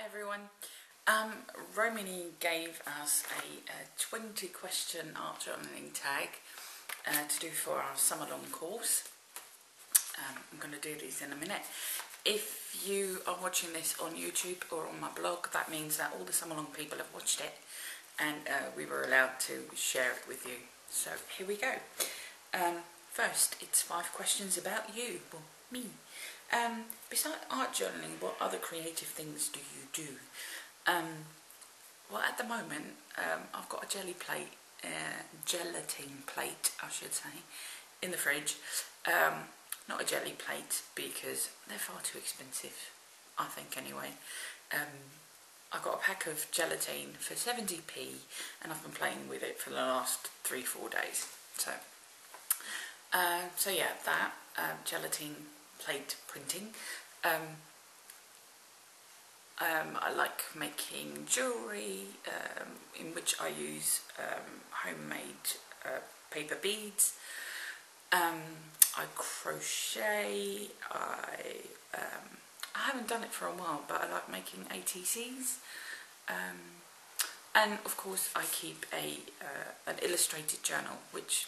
everyone. Rhomany gave us a 20 question art journaling tag to do for our Summerlong course. I'm going to do these in a minute. If you are watching this on YouTube or on my blog, that means that all the Summerlong people have watched it and we were allowed to share it with you. So here we go. First, it's 5 questions about you, well, me. Besides art journaling, what other creative things do you do? Well, at the moment, I've got a gelatine plate, I should say, in the fridge. Not a jelly plate because they're far too expensive, I think anyway. I got a pack of gelatine for 70p and I've been playing with it for the last 3-4 days. So yeah, that gelatine plate printing. I like making jewellery in which I use homemade paper beads. I crochet. I haven't done it for a while, but I like making ATCs. And of course I keep an illustrated journal, which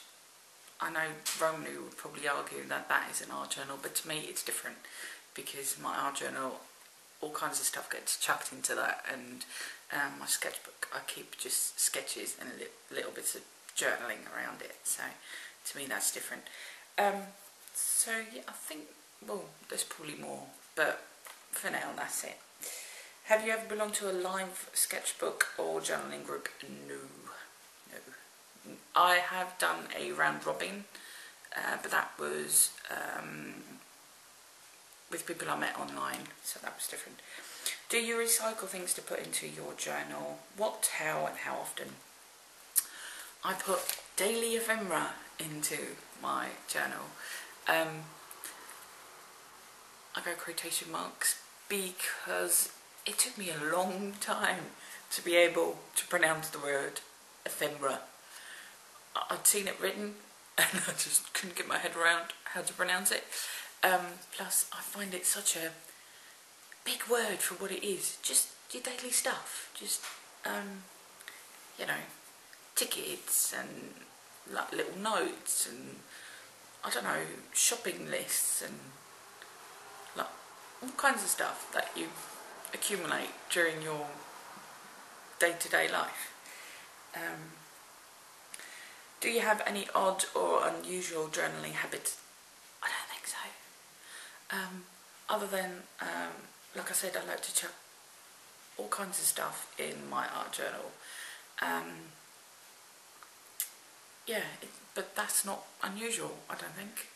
I know Rhomany would probably argue that that is an art journal, but to me it's different because my art journal, all kinds of stuff gets chucked into that, and my sketchbook, I keep just sketches and little bits of journaling around it, so to me that's different. So yeah, I think, well, there's probably more, but for now that's it. Have you ever belonged to a live sketchbook or journaling group? No. I have done a round robin, but that was with people I met online, so that was different. Do you recycle things to put into your journal? What, how, and how often? I put daily ephemera into my journal. I go quotation marks because it took me a long time to be able to pronounce the word ephemera. I'd seen it written and I just couldn't get my head around how to pronounce it. Plus I find it such a big word for what it is. Just your daily stuff. Just, you know, tickets and like little notes and, I don't know, shopping lists and like all kinds of stuff that you accumulate during your day-to-day life. Do you have any odd or unusual journaling habits? I don't think so. Other than, like I said, I like to chuck all kinds of stuff in my art journal. Yeah, but that's not unusual, I don't think.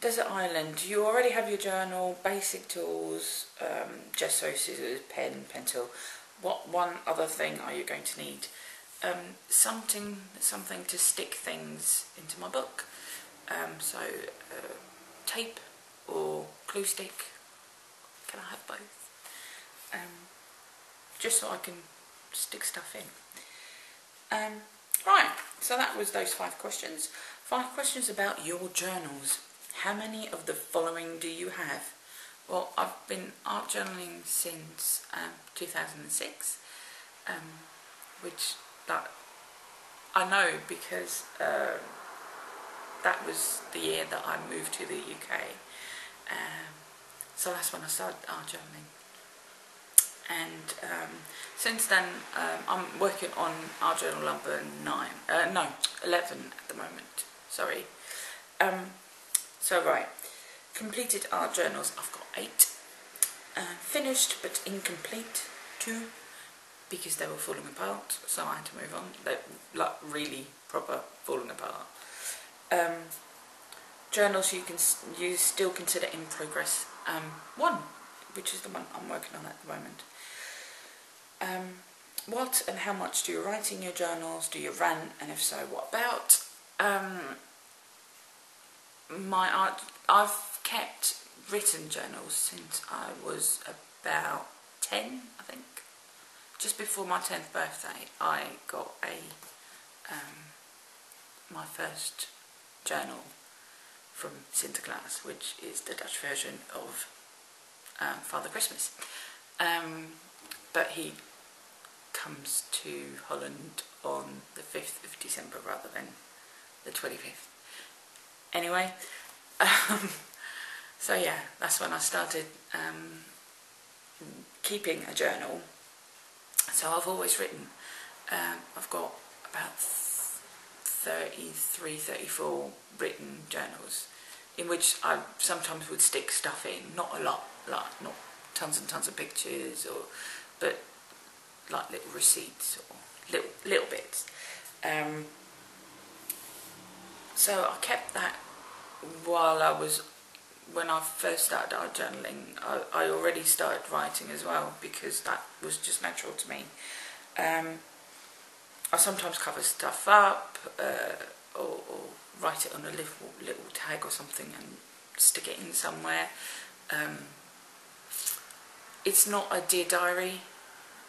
Desert Island, do you already have your journal, basic tools, gesso, scissors, pen, pencil? What one other thing are you going to need? Something to stick things into my book. So tape or glue stick. Can I have both? Just so I can stick stuff in. Right, so that was those 5 questions. 5 questions about your journals. How many of the following do you have? Well, I've been art journaling since 2006, which that I know because that was the year that I moved to the UK. So that's when I started art journaling. And since then, I'm working on art journal number 11 at the moment. Sorry. So right, completed art journals. I've got 8. Finished but incomplete 2 because they were falling apart. So I had to move on. They're like really proper falling apart. Journals you still consider in progress. 1, which is the one I'm working on at the moment. What and how much do you write in your journals? Do you rant, and if so, what about? My art, I've kept written journals since I was about 10, I think. Just before my 10th birthday, I got my first journal from Sinterklaas, which is the Dutch version of Father Christmas. But he comes to Holland on the 5th of December rather than the 25th. Anyway, so yeah, that's when I started keeping a journal. So I've always written. I've got about 33, 34 written journals in which I sometimes would stick stuff in, not a lot, like not tons and tons of pictures, but like little receipts or little bits. So I kept that when I first started art journaling, I already started writing as well, because that was just natural to me. I sometimes cover stuff up or write it on a little tag or something and stick it in somewhere. It's not a dear diary,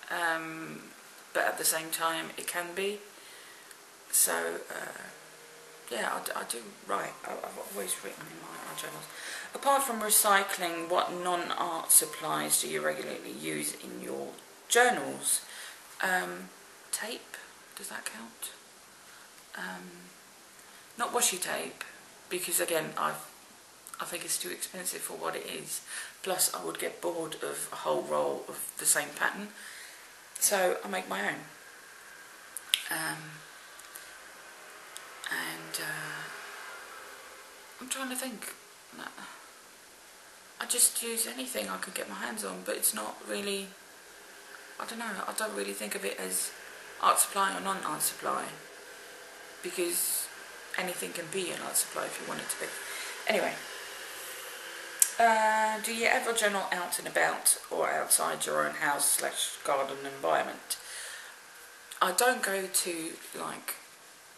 but at the same time it can be. So yeah, I do write. I've always written in my art journals. Apart from recycling, what non-art supplies do you regularly use in your journals? Tape, does that count? Not washi tape, because again I think it's too expensive for what it is. Plus I would get bored of a whole roll of the same pattern, so I make my own. I'm trying to think. I just use anything I could get my hands on, but it's not really, I don't know, I don't really think of it as art supply or non-art supply, because anything can be an art supply if you want it to be. Anyway, do you ever journal out and about or outside your own house / garden environment? I don't go to like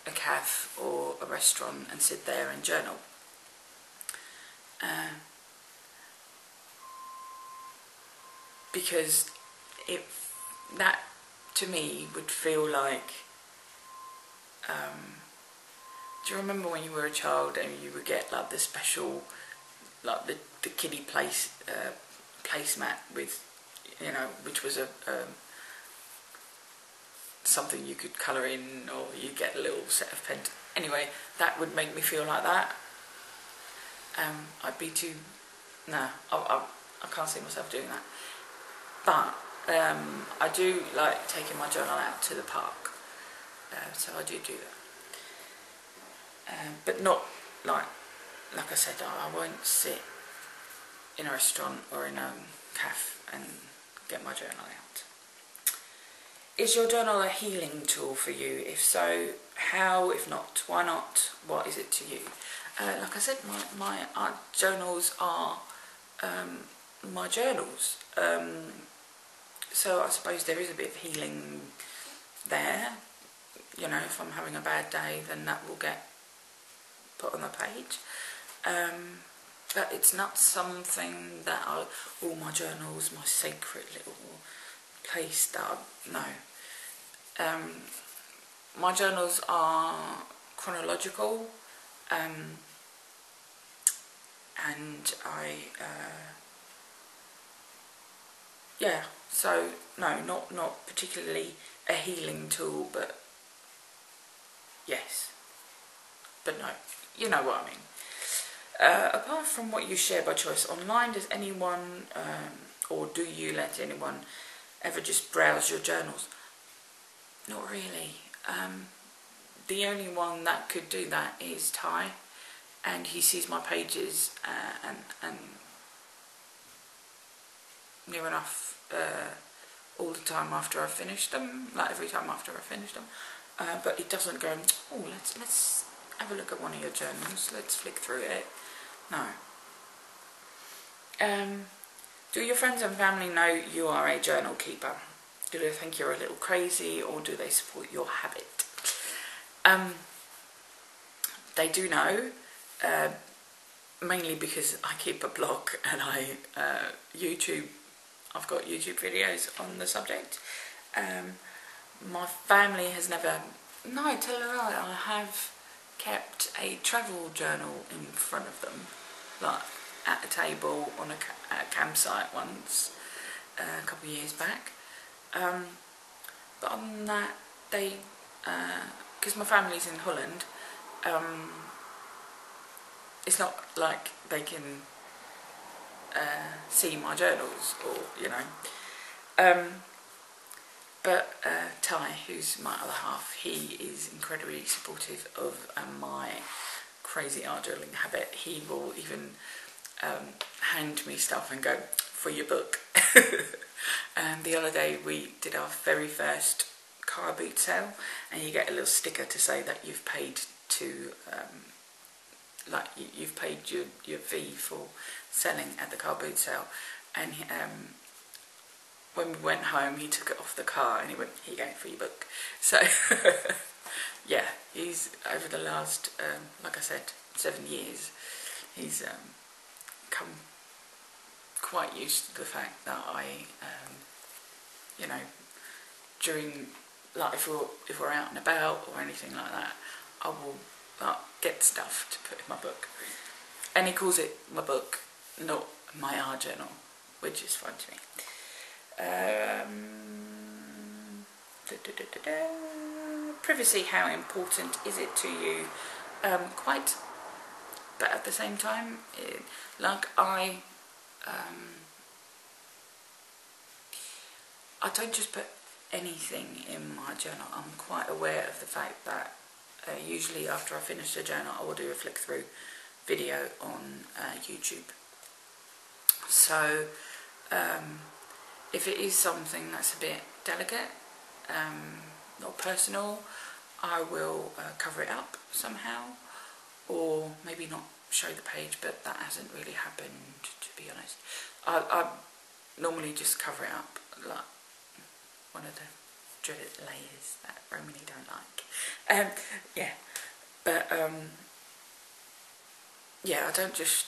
a cafe or a restaurant and sit there and journal. Because that to me would feel like, do you remember when you were a child and you would get like the special, like the kiddie placemat with, you know, which was a something you could colour in, or you get a little set of pens. Anyway, that would make me feel like that. I'd be too, no, I can't see myself doing that. But I do like taking my journal out to the park, so I do that. But not like I said, I won't sit in a restaurant or in a cafe and get my journal out. Is your journal a healing tool for you? If so, how? If not, why not? What is it to you? Like I said, my art journals are my journals. So I suppose there is a bit of healing there. You know, if I'm having a bad day, then that will get put on the page. But it's not something that all my journals, my sacred little place that no. My journals are chronological, and yeah, so no, not particularly a healing tool, but yes, but no, you know what I mean. Apart from what you share by choice online, does anyone or do you let anyone ever just browse your journals? Not really. The only one that could do that is Ty, and he sees my pages and near enough all the time after I've finished them, like every time after I've finished them. But it doesn't go, oh, let's have a look at one of your journals, let's flick through it. No. Do your friends and family know you are a journal keeper? Do they think you're a little crazy, or do they support your habit? They do know, mainly because I keep a blog and I've got YouTube videos on the subject. My family has never, no, tell a lie, I have kept a travel journal in front of them, like at a table on at a campsite once, a couple of years back. But other than that, they, because my family's in Holland, it's not like they can see my journals, or, you know. But Ty, who's my other half, he is incredibly supportive of my crazy art journaling habit. He will even hand me stuff and go, for your book. And the other day we did our very first car boot sale, and you get a little sticker to say that you've paid to, like you've paid your fee for selling at the car boot sale. And when we went home, he took it off the car and he went, here you go, for your book. So yeah, he's, over the last, like I said, 7 years, he's come quite used to the fact that I, you know, during, like if we're out and about or anything like that, I will get stuff to put in my book. And he calls it my book, not my art journal, which is fun to me. Privacy, how important is it to you? Quite, but at the same time, like I don't just put anything in my journal. I'm quite aware of the fact that usually after I finish the journal, I will do a flick through video on YouTube. So if it is something that's a bit delicate, not personal, I will cover it up somehow, or maybe not show the page, but that hasn't really happened, to be honest. I normally just cover it up, like one of the dreaded layers that Rhomany don't like. Yeah, but yeah, I don't just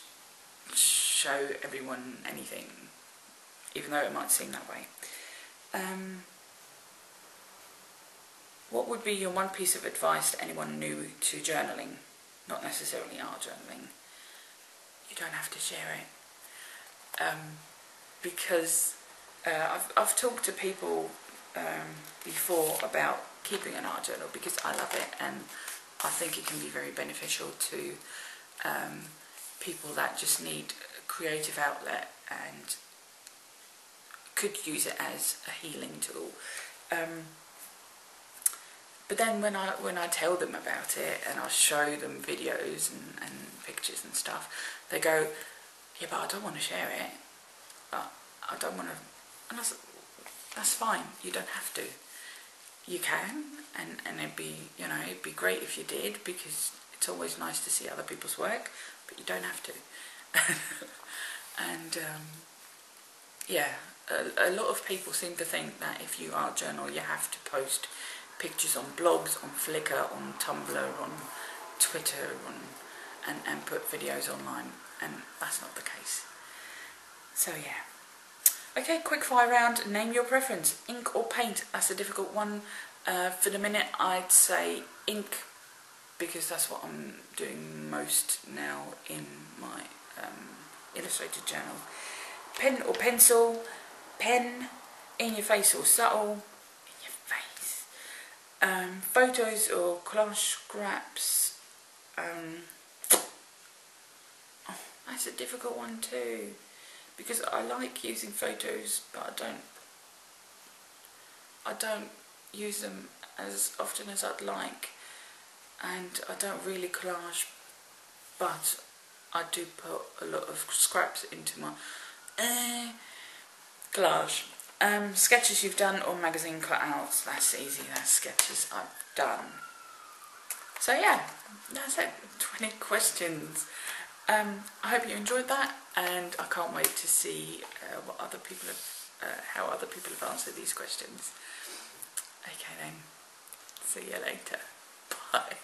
show everyone anything, even though it might seem that way. What would be your one piece of advice to anyone new to journaling? Not necessarily art journaling. You don't have to share it. Because I've talked to people before about keeping an art journal, because I love it, and I think it can be very beneficial to people that just need a creative outlet and could use it as a healing tool. But then when I tell them about it and I show them videos and pictures and stuff, they go, yeah, but I don't want to share it. I don't want to. And that's fine. You don't have to. You can, and it'd be, you know, it'd be great if you did, because it's always nice to see other people's work, but you don't have to. And yeah, a lot of people seem to think that if you art journal, you have to post pictures on blogs, on Flickr, on Tumblr, on Twitter, and put videos online, and that's not the case. So yeah. Okay, quick fire round. Name your preference, ink or paint? That's a difficult one. For the minute, I'd say ink, because that's what I'm doing most now in my illustrated journal. Pen or pencil? Pen, in your face or subtle? In your face. Photos or collage scraps? Oh, that's a difficult one too, because I like using photos, but I don't use them as often as I'd like, and I don't really collage, but I do put a lot of scraps into my collage. Sketches you've done or magazine cutouts? That's easy, that's sketches I've done. So yeah, that's it, 20 questions. I hope you enjoyed that, and I can't wait to see what other people have, how other people have answered these questions. Okay then, see you later, bye.